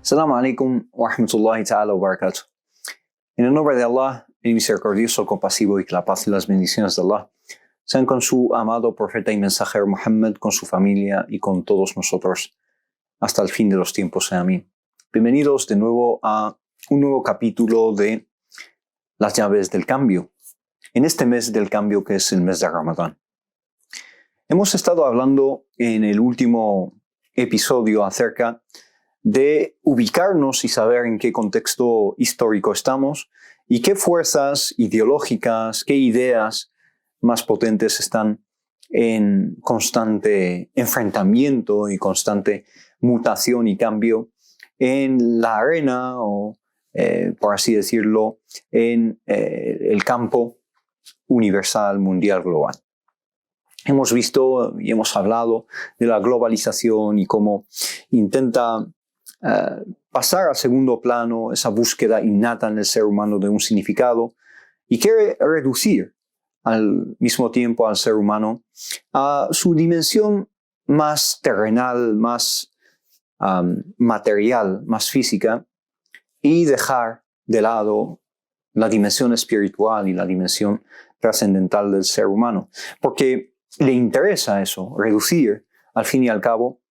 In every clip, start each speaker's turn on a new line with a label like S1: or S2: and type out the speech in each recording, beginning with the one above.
S1: Assalamu alaikum wa rahmatullahi ta'ala wa barakatuh. En el nombre de Allah, el misericordioso, el compasivo, y que la paz y las bendiciones de Allah sean con su amado profeta y mensajero Muhammad, con su familia y con todos nosotros hasta el fin de los tiempos. Amén. Bienvenidos de nuevo a un nuevo capítulo de Las llaves del cambio, en este mes del cambio que es el mes de Ramadán. Hemos estado hablando en el último episodio acerca de ubicarnos y saber en qué contexto histórico estamos y qué fuerzas ideológicas, qué ideas más potentes están en constante enfrentamiento y constante mutación y cambio en la arena o, por así decirlo, en el campo universal, mundial, global. Hemos visto y hemos hablado de la globalización y cómo intenta pasar a segundo plano esa búsqueda innata en el ser humano de un significado y quiere reducir al mismo tiempo al ser humano a su dimensión más terrenal, más material, más física, y dejar de lado la dimensión espiritual y la dimensión trascendental del ser humano. Porque le interesa eso, reducir al fin y al cabo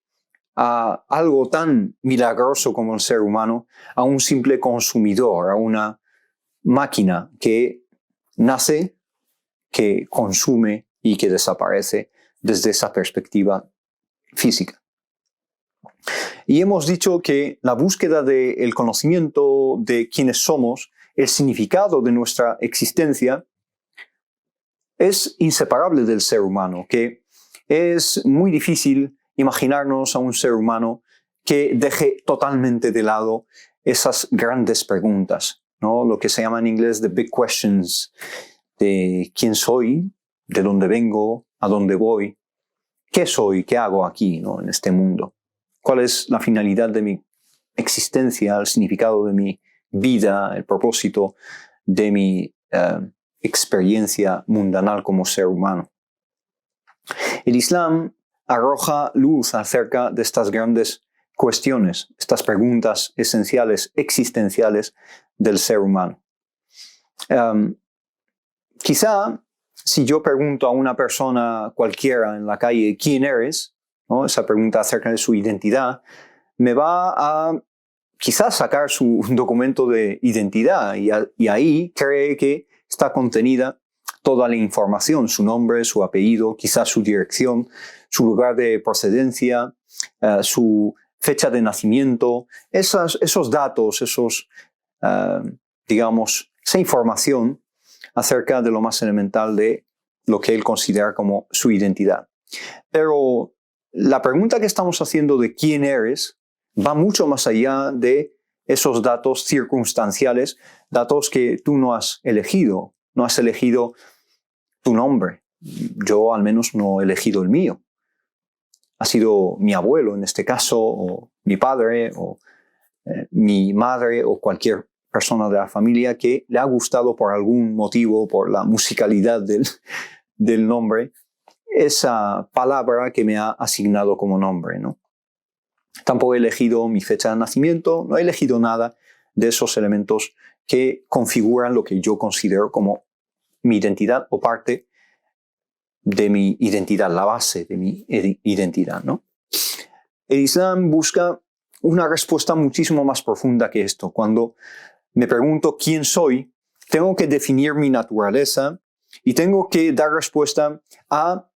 S1: a algo tan milagroso como el ser humano, a un simple consumidor, a una máquina que nace, que consume y que desaparece desde esa perspectiva física. Y hemos dicho que la búsqueda del conocimiento de quiénes somos, el significado de nuestra existencia, es inseparable del ser humano, que es muy difícil imaginarnos a un ser humano que deje totalmente de lado esas grandes preguntas, ¿no? Lo que se llama en inglés the big questions, de quién soy, de dónde vengo, a dónde voy, qué soy, qué hago aquí, ¿no? En este mundo. ¿Cuál es la finalidad de mi existencia, el significado de mi vida, el propósito de mi experiencia mundanal como ser humano? El Islam arroja luz acerca de estas grandes cuestiones, estas preguntas esenciales, existenciales del ser humano. Quizá si yo pregunto a una persona cualquiera en la calle ¿quién eres?, ¿no? Esa pregunta acerca de su identidad me va a quizás sacar su documento de identidad y ahí cree que está contenida toda la información, su nombre, su apellido, quizás su dirección, su lugar de procedencia, su fecha de nacimiento, esos datos, esa información acerca de lo más elemental de lo que él considera como su identidad. Pero la pregunta que estamos haciendo de quién eres va mucho más allá de esos datos circunstanciales, datos que tú no has elegido tu nombre. Yo al menos no he elegido el mío. Ha sido mi abuelo en este caso, o mi padre, o mi madre, o cualquier persona de la familia que le ha gustado por algún motivo, por la musicalidad del nombre, esa palabra que me ha asignado como nombre, ¿no? Tampoco he elegido mi fecha de nacimiento, no he elegido nada de esos elementos que configuran lo que yo considero como mi identidad o parte de mi identidad, la base de mi identidad, ¿no? El Islam busca una respuesta muchísimo más profunda que esto. Cuando me pregunto quién soy, tengo que definir mi naturaleza y tengo que dar respuesta a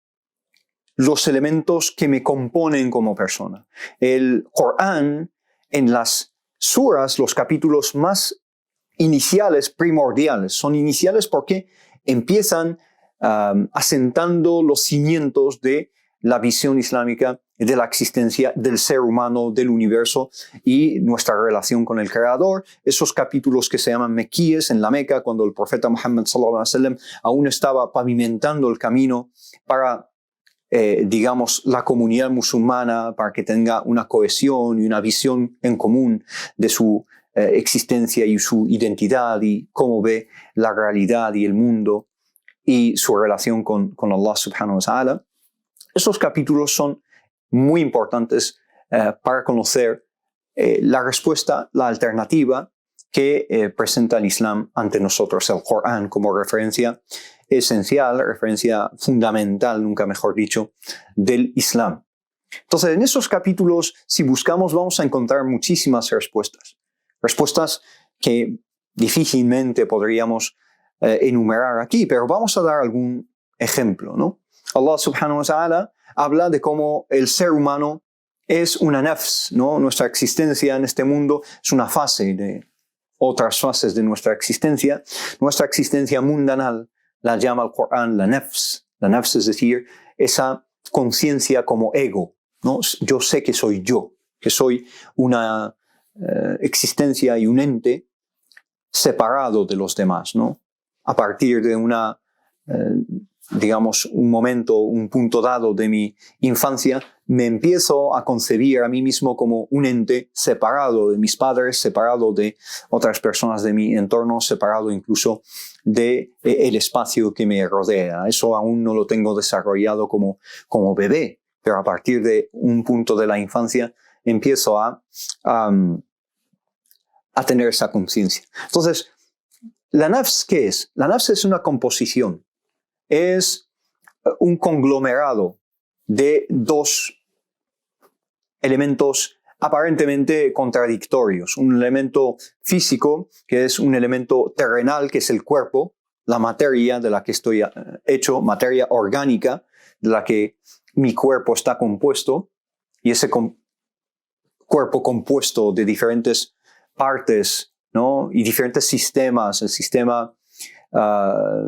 S1: los elementos que me componen como persona. El Corán, en las suras, los capítulos más iniciales, primordiales, son iniciales porque empiezan asentando los cimientos de la visión islámica de la existencia del ser humano, del universo y nuestra relación con el Creador. Esos capítulos que se llaman mequíes en la Meca, cuando el profeta Muhammad sallallahu alaihi wasallam aún estaba pavimentando el camino para la comunidad musulmana, para que tenga una cohesión y una visión en común de su existencia y su identidad y cómo ve la realidad y el mundo y su relación con Allah subhanahu wa ta'ala. Esos capítulos son muy importantes para conocer la respuesta, la alternativa que presenta el Islam ante nosotros, el Corán como referencia esencial, referencia fundamental, nunca mejor dicho, del Islam. Entonces, en esos capítulos, si buscamos, vamos a encontrar muchísimas respuestas. Respuestas que difícilmente podríamos enumerar aquí, pero vamos a dar algún ejemplo, ¿no? Allah subhanahu wa ta'ala habla de cómo el ser humano es una nafs, ¿no? Nuestra existencia en este mundo es una fase de otras fases de nuestra existencia. Nuestra existencia mundanal la llama el Corán la nafs. La nafs es decir, esa conciencia como ego, ¿no? Yo sé que soy yo, que soy una existencia y un ente separado de los demás, ¿no? A partir de una, digamos, un momento, un punto dado de mi infancia, me empiezo a concebir a mí mismo como un ente separado de mis padres, separado de otras personas de mi entorno, separado incluso del espacio que me rodea. Eso aún no lo tengo desarrollado como bebé, pero a partir de un punto de la infancia empiezo a tener esa conciencia. Entonces, ¿la nafs qué es? La nafs es una composición, es un conglomerado de dos elementos aparentemente contradictorios. Un elemento físico, que es un elemento terrenal, que es el cuerpo, la materia de la que estoy hecho, materia orgánica de la que mi cuerpo está compuesto, y ese cuerpo compuesto de diferentes partes, ¿no? Y diferentes sistemas, el sistema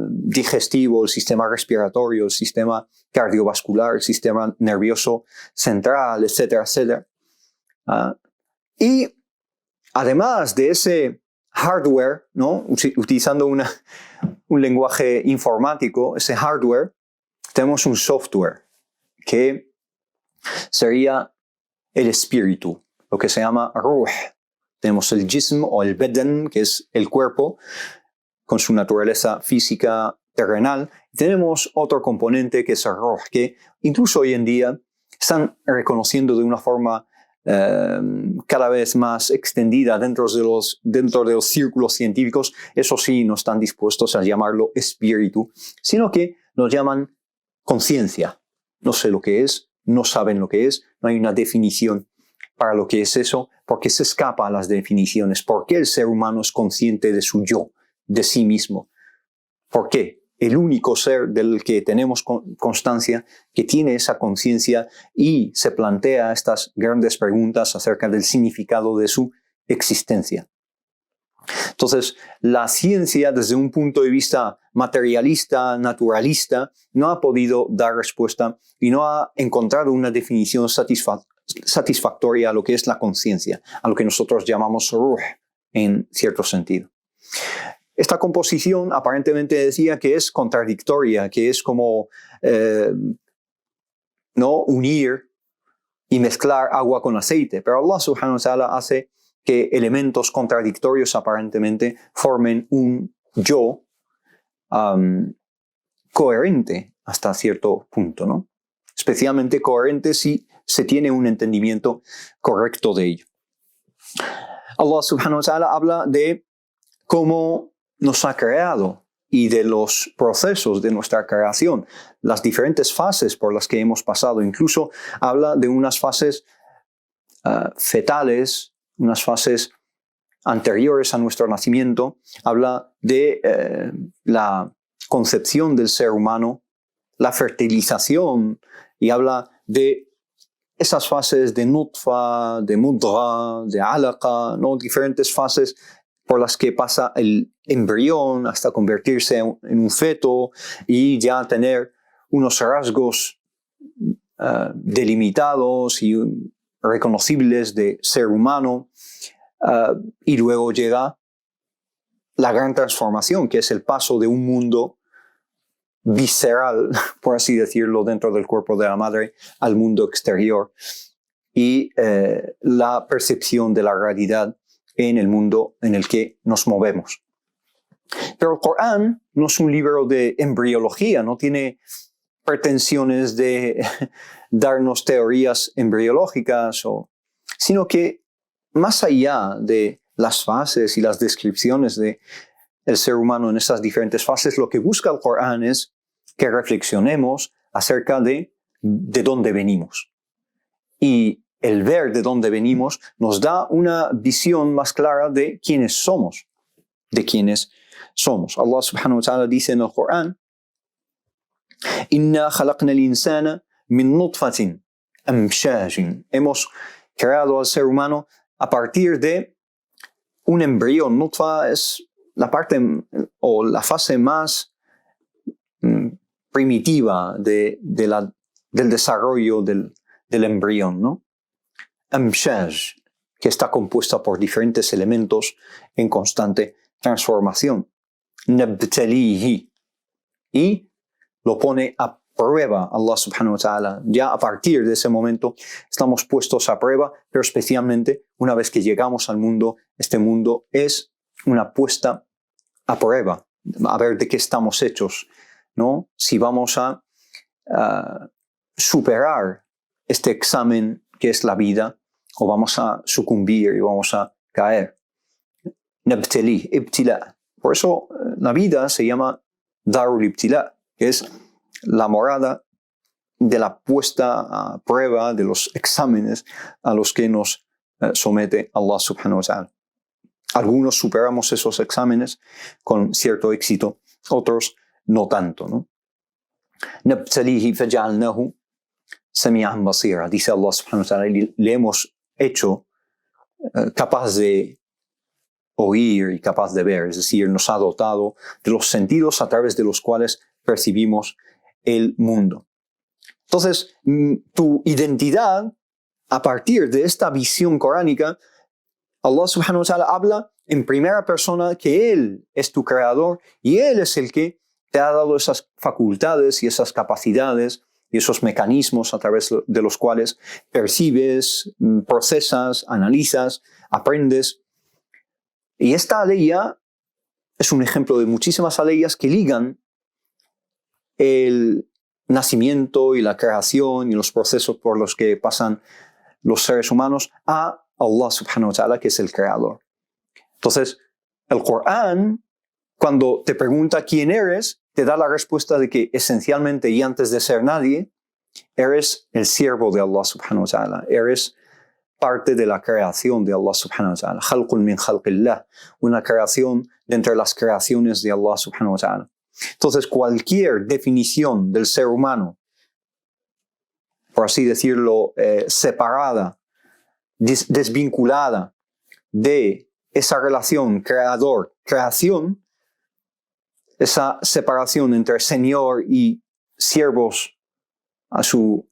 S1: digestivo, el sistema respiratorio, el sistema cardiovascular, el sistema nervioso central, etcétera, etcétera. Y además de ese hardware, ¿no? Utilizando un lenguaje informático, ese hardware, tenemos un software que sería el espíritu, lo que se llama ruh. Tenemos el jism o el badan, que es el cuerpo, con su naturaleza física terrenal. Tenemos otro componente que es el ruh, que incluso hoy en día están reconociendo de una forma cada vez más extendida dentro de los círculos científicos. Eso sí, no están dispuestos a llamarlo espíritu, sino que lo llaman conciencia. No sé lo que es, no saben lo que es, no hay una definición para lo que es eso, porque se escapa a las definiciones. ¿Por qué el ser humano es consciente de su yo, de sí mismo? ¿Por qué? El único ser del que tenemos constancia que tiene esa conciencia y se plantea estas grandes preguntas acerca del significado de su existencia. Entonces, la ciencia, desde un punto de vista materialista, naturalista, no ha podido dar respuesta y no ha encontrado una definición satisfactoria a lo que es la conciencia, a lo que nosotros llamamos ruh, en cierto sentido. Esta composición aparentemente decía que es contradictoria, que es como ¿no? unir y mezclar agua con aceite, pero Allah subhanahu wa ta'ala hace que elementos contradictorios aparentemente formen un yo coherente hasta cierto punto, ¿no? Especialmente coherente si se tiene un entendimiento correcto de ello. Allah subhanahu wa ta'ala habla de cómo nos ha creado y de los procesos de nuestra creación, las diferentes fases por las que hemos pasado. Incluso habla de unas fases fetales, unas fases anteriores a nuestro nacimiento. Habla de la concepción del ser humano, la fertilización, y habla de esas fases de nutfa, de mudra, de alaqa, ¿no? Diferentes fases por las que pasa el embrión hasta convertirse en un feto y ya tener unos rasgos delimitados y reconocibles de ser humano. Y luego llega la gran transformación, que es el paso de un mundo visceral, por así decirlo, dentro del cuerpo de la madre al mundo exterior y la percepción de la realidad en el mundo en el que nos movemos. Pero el Corán no es un libro de embriología, no tiene pretensiones de darnos teorías embriológicas, sino que más allá de las fases y las descripciones del ser humano en esas diferentes fases, lo que busca el Corán es que reflexionemos acerca de dónde venimos. Y el ver de dónde venimos nos da una visión más clara de quiénes somos. Allah subhanahu wa ta'ala dice en el Corán: Inna khalaqna al-insana min nutfatin amshajin. Hemos creado al ser humano a partir de un embrión. Nutfa es la parte o la fase más primitiva del desarrollo del embrión, ¿no? Amshaj, que está compuesta por diferentes elementos en constante transformación. Nabtalihi, y lo pone a prueba Allah subhanahu wa ta'ala. Ya a partir de ese momento estamos puestos a prueba, pero especialmente una vez que llegamos al mundo, este mundo es una puesta a prueba, a ver de qué estamos hechos, ¿no? Si vamos a superar este examen que es la vida, o vamos a sucumbir y vamos a caer. Nabtali, ibtila. Por eso la vida se llama Darul Ibtila, que es la morada de la puesta a prueba de los exámenes a los que nos somete Allah subhanahu wa ta'ala. Algunos superamos esos exámenes con cierto éxito, otros no tanto, ¿no? Nabtalihi faja'alnahu sami'an basira. Dice Allah subhanahu wa ta'ala, le hemos hecho capaz de oír y capaz de ver, es decir, nos ha dotado de los sentidos a través de los cuales percibimos el mundo. Entonces, tu identidad, a partir de esta visión coránica, Allah subhanahu wa ta'ala habla en primera persona que Él es tu creador y Él es el que te ha dado esas facultades y esas capacidades y esos mecanismos a través de los cuales percibes, procesas, analizas, aprendes. Y esta aleya es un ejemplo de muchísimas aleyas que ligan el nacimiento y la creación y los procesos por los que pasan los seres humanos a Allah subhanahu wa ta'ala, que es el creador. Entonces, el Corán, cuando te pregunta quién eres, te da la respuesta de que esencialmente y antes de ser nadie, eres el siervo de Allah subhanahu wa ta'ala, eres parte de la creación de Allah subhanahu wa ta'ala. Khalqun min khalqillah, una creación de entre las creaciones de Allah subhanahu wa ta'ala. Entonces, cualquier definición del ser humano, por así decirlo, separada, desvinculada de esa relación creador-creación, esa separación entre Señor y siervos a su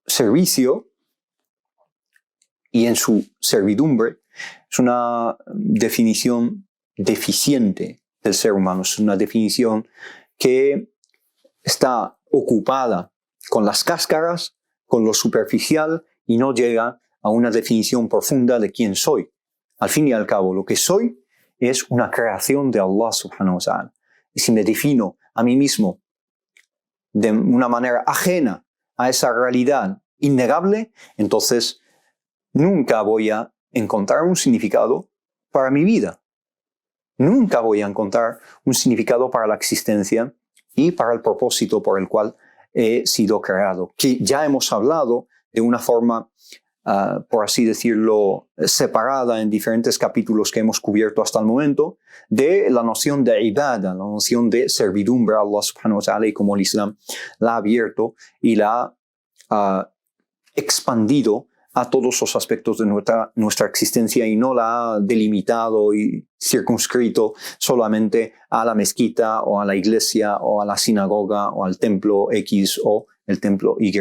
S1: servicio y en su servidumbre, es una definición deficiente del ser humano. Es una definición que está ocupada con las cáscaras, con lo superficial, y no llega a una definición profunda de quién soy. Al fin y al cabo, lo que soy es una creación de Allah subhanahu wa ta'ala. Y si me defino a mí mismo de una manera ajena a esa realidad innegable, entonces nunca voy a encontrar un significado para mi vida. Nunca voy a encontrar un significado para la existencia y para el propósito por el cual he sido creado. Que ya hemos hablado de una forma, por así decirlo, separada en diferentes capítulos que hemos cubierto hasta el momento, de la noción de ibada, la noción de servidumbre a Allah subhanahu wa ta'ala, y cómo el Islam la ha abierto y la ha expandido a todos los aspectos de nuestra existencia, y no la ha delimitado y circunscrito solamente a la mezquita o a la iglesia o a la sinagoga o al templo X o el templo Y,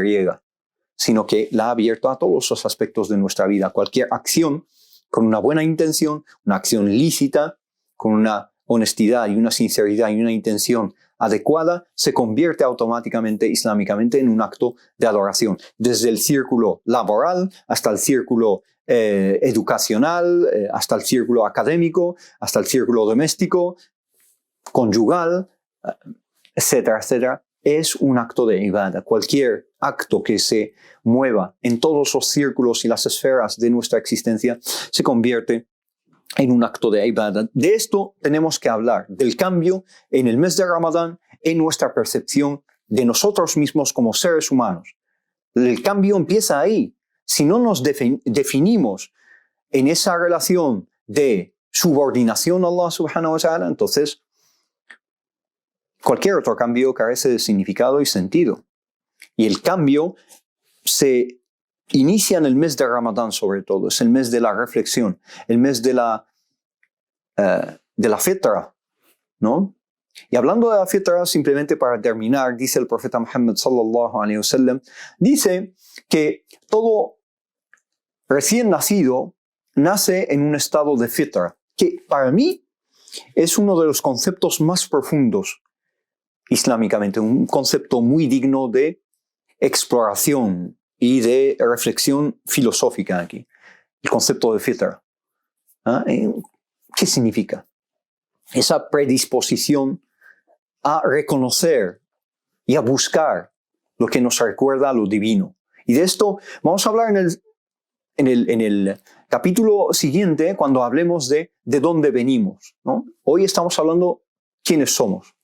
S1: sino que la ha abierto a todos los aspectos de nuestra vida. Cualquier acción con una buena intención, una acción lícita, con una honestidad y una sinceridad y una intención adecuada, se convierte automáticamente islámicamente en un acto de adoración. Desde el círculo laboral hasta el círculo educacional, hasta el círculo académico, hasta el círculo doméstico, conyugal, etcétera, etcétera. es un acto de ibadah. Cualquier acto que se mueva en todos los círculos y las esferas de nuestra existencia se convierte en un acto de ibadah. De esto tenemos que hablar, del cambio en el mes de Ramadán, en nuestra percepción de nosotros mismos como seres humanos. El cambio empieza ahí. Si no nos definimos en esa relación de subordinación a Allah subhanahu wa ta'ala, entonces cualquier otro cambio carece de significado y sentido. Y el cambio se inicia en el mes de Ramadán sobre todo. Es el mes de la reflexión, el mes de la fitra, ¿no? Y hablando de la fitra, simplemente para terminar, dice el profeta Muhammad sallallahu alaihi wasallam, dice que todo recién nacido nace en un estado de fitra, que para mí es uno de los conceptos más profundos islámicamente, un concepto muy digno de exploración y de reflexión filosófica aquí. El concepto de fitra. ¿Qué significa? Esa predisposición a reconocer y a buscar lo que nos recuerda a lo divino. Y de esto vamos a hablar en el capítulo siguiente, cuando hablemos de dónde venimos, ¿no? Hoy estamos hablando quiénes somos.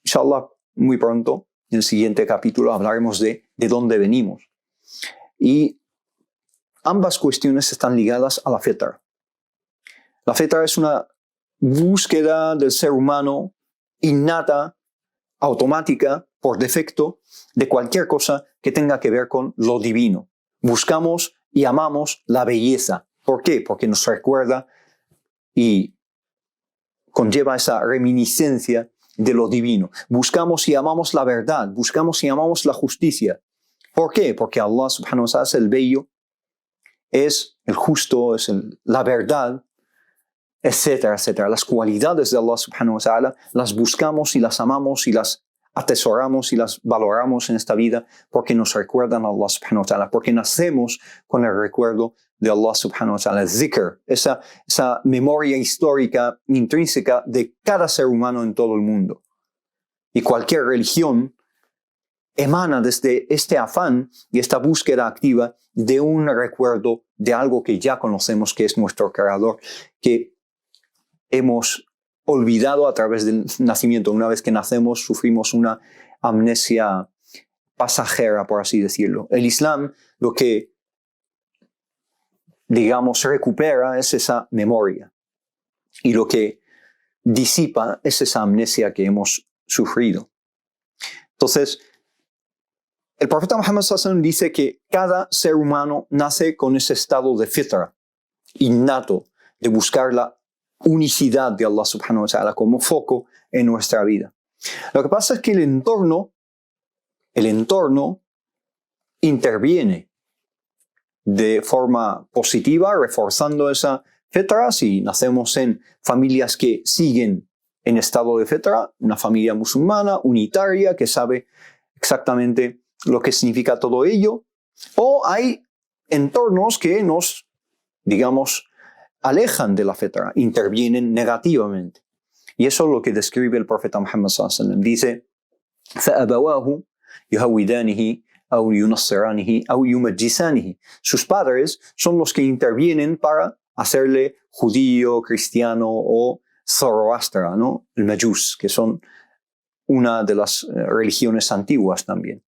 S1: Inshallah, muy pronto, en el siguiente capítulo, hablaremos de dónde venimos. Y ambas cuestiones están ligadas a la fitra. La fitra es una búsqueda del ser humano innata, automática, por defecto, de cualquier cosa que tenga que ver con lo divino. Buscamos y amamos la belleza. ¿Por qué? Porque nos recuerda y conlleva esa reminiscencia de lo divino. Buscamos y amamos la verdad. Buscamos y amamos la justicia. ¿Por qué? Porque Allah subhanahu wa ta'ala es el bello, es el justo, es la verdad, etcétera, etcétera. Las cualidades de Allah subhanahu wa ta'ala las buscamos y las amamos y las atesoramos y las valoramos en esta vida porque nos recuerdan a Allah subhanahu wa ta'ala, porque nacemos con el recuerdo de Allah subhanahu wa ta'ala. Zikr, esa memoria histórica intrínseca de cada ser humano en todo el mundo. Y cualquier religión emana desde este afán y esta búsqueda activa de un recuerdo de algo que ya conocemos, que es nuestro Creador, que hemos olvidado a través del nacimiento. Una vez que nacemos, sufrimos una amnesia pasajera, por así decirlo. El Islam lo que, digamos, recupera es esa memoria. Y lo que disipa es esa amnesia que hemos sufrido. Entonces, el profeta Muhammad sallallahu alaihi wasallam dice que cada ser humano nace con ese estado de fitra, innato, de buscar la unicidad de Allah subhanahu wa ta'ala como foco en nuestra vida. Lo que pasa es que el entorno interviene de forma positiva, reforzando esa fitra. Si nacemos en familias que siguen en estado de fitra, una familia musulmana, unitaria, que sabe exactamente lo que significa todo ello, o hay entornos que nos, digamos, alejan de la fitra, intervienen negativamente. Y eso es lo que describe el profeta Muhammad sallallahu alaihi wasallam. Dice, فَأَبَوَاهُ يُهَوِّدَانِهِ أَوْ يُنَصِّرَانِهِ أَوْ يُمَجِّسَانِهِ. Sus padres son los que intervienen para hacerle judío, cristiano o zoroastra, ¿no? El Majus, que son una de las religiones antiguas también.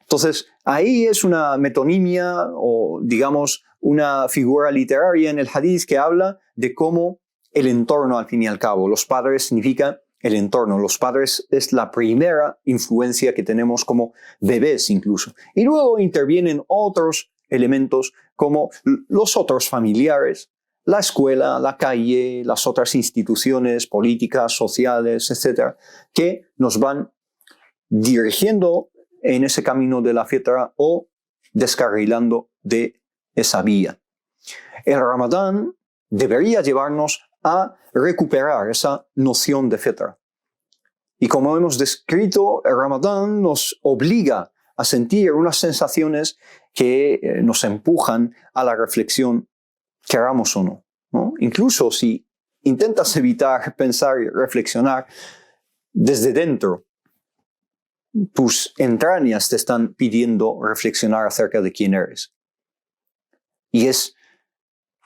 S1: Entonces, ahí es una metonimia o, digamos, una figura literaria en el hadith que habla de cómo el entorno, al fin y al cabo, los padres significa el entorno. Los padres es la primera influencia que tenemos como bebés incluso. Y luego intervienen otros elementos como los otros familiares, la escuela, la calle, las otras instituciones políticas, sociales, etc., que nos van dirigiendo en ese camino de la fitra o descarrilando de esa vía. El Ramadán debería llevarnos a recuperar esa noción de fitra. Y como hemos descrito, el Ramadán nos obliga a sentir unas sensaciones que nos empujan a la reflexión, queramos o no, ¿no? Incluso si intentas evitar pensar y reflexionar desde dentro, tus entrañas te están pidiendo reflexionar acerca de quién eres. Y es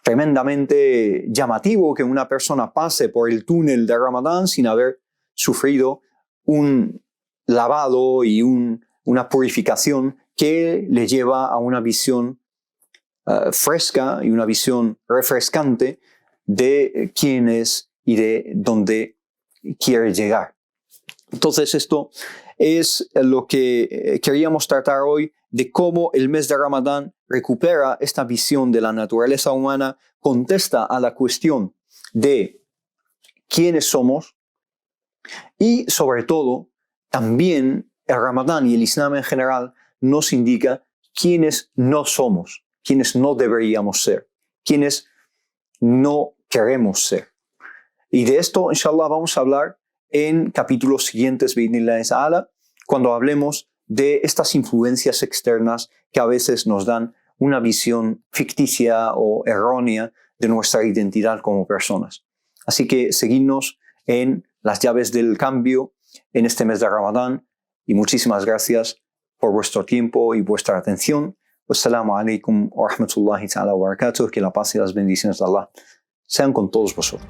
S1: tremendamente llamativo que una persona pase por el túnel de Ramadán sin haber sufrido un lavado y una purificación que le lleva a una visión fresca y una visión refrescante de quién es y de dónde quiere llegar. Entonces esto es lo que queríamos tratar hoy, de cómo el mes de Ramadán recupera esta visión de la naturaleza humana, contesta a la cuestión de quiénes somos y sobre todo también el Ramadán y el Islam en general nos indica quiénes no somos, quiénes no deberíamos ser, quiénes no queremos ser. Y de esto, inshallah, vamos a hablar en capítulos siguientes, bi'idhnillah ta'ala, cuando hablemos de estas influencias externas que a veces nos dan una visión ficticia o errónea de nuestra identidad como personas. Así que seguidnos en las llaves del cambio en este mes de Ramadán y muchísimas gracias por vuestro tiempo y vuestra atención. Wassalamu alaikum wa rahmatullahi ta'ala wa barakatuh. Que la paz y las bendiciones de Allah sean con todos vosotros.